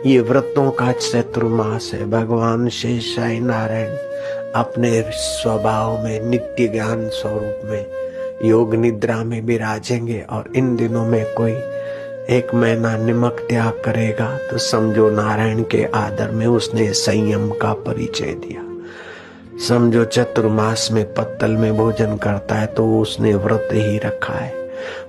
ये व्रतों का चतुर्मास है। भगवान शेषाई नारायण अपने स्वभाव में नित्य ज्ञान स्वरूप में योग निद्रा में विराजेंगे और इन दिनों में कोई 1 महीना निमक त्याग करेगा तो समझो नारायण के आदर में उसने संयम का परिचय दिया। समझो चतुर्मास में पत्तल में भोजन करता है तो उसने व्रत ही रखा है।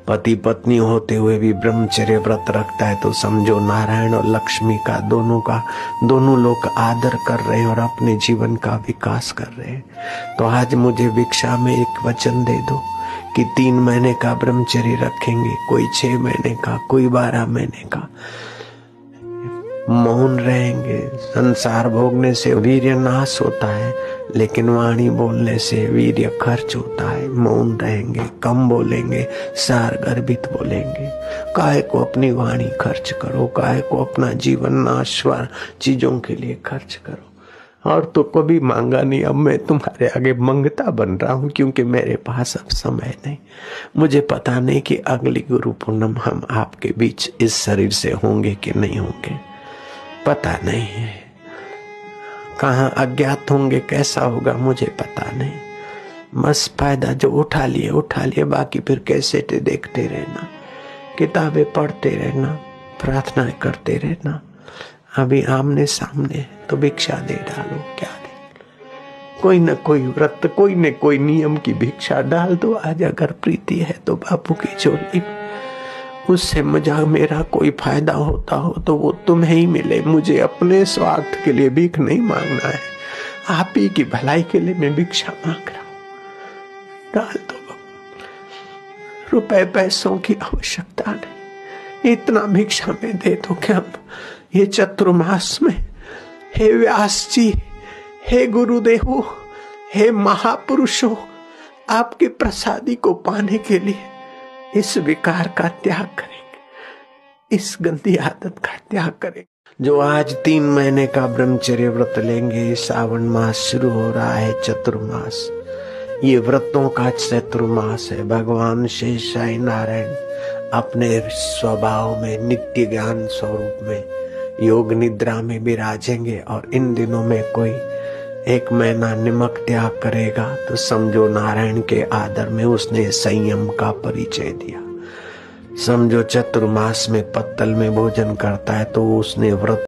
पति पत्नी होते हुए भी ब्रह्मचर्य व्रत रखता है तो समझो नारायण और लक्ष्मी का दोनों लोग आदर कर रहे हैं और अपने जीवन का विकास कर रहे हैं। तो आज मुझे भिक्षा में एक वचन दे दो कि 3 महीने का ब्रह्मचर्य रखेंगे, कोई 6 महीने का, कोई 12 महीने का। मौन रहेंगे। संसार भोगने से वीर्य नाश होता है, लेकिन वाणी बोलने से वीर्य खर्च होता है। मौन रहेंगे, कम बोलेंगे, सार गर्भित बोलेंगे। काहे को अपनी वाणी खर्च करो, काहे को अपना जीवन नाशवार चीजों के लिए खर्च करो। और तो कभी मांगा नहीं, अब मैं तुम्हारे आगे मंगता बन रहा हूं क्योंकि मेरे पास अब समय नहीं। मुझे पता नहीं कि अगली गुरु पूर्णिमा हम आपके बीच इस शरीर से होंगे कि नहीं होंगे, पता नहीं है। कहाँ अज्ञात होंगे, कैसा होगा मुझे पता नहीं। बस फायदा जो उठा लिए, बाकी फिर कैसेट देखते रहना, किताबें पढ़ते रहना, प्रार्थना करते रहना। अभी आमने सामने तो भिक्षा दे डालो, क्या दे, कोई न कोई व्रत, कोई न कोई नियम की भिक्षा डाल दो। आज अगर प्रीति है तो बापू की झोली, उससे मेरा कोई फायदा होता हो तो वो तुम्हें ही मिले। मुझे अपने स्वार्थ के लिए भीख नहीं मांगना है, आप ही की भलाई के लिए मैं भिक्षा मांग रहा हूं। डाल दो, रुपए पैसों की आवश्यकता नहीं, इतना भिक्षा में दे दो कि हम ये चतुर्मास में, हे व्यास जी, हे गुरुदेव, हे महापुरुषों, आपके प्रसादी को पाने के लिए इस विकार का त्याग करेंगे, इस गंदी आदत का त्याग करेंगे। जो आज 3 महीने का ब्रह्मचर्य व्रत लेंगे, सावन मास शुरू हो रहा है, चतुर्मास, ये व्रतों का चतुर्मास है। भगवान शेषाई नारायण अपने स्वभाव में नित्य ज्ञान स्वरूप में योग निद्रा में विराजेंगे और इन दिनों में कोई 1 महीना निमक त्याग करेगा तो समझो नारायण के आदर में उसने संयम का परिचय दिया। समझो चतुर्मास में पत्तल में भोजन करता है तो उसने व्रत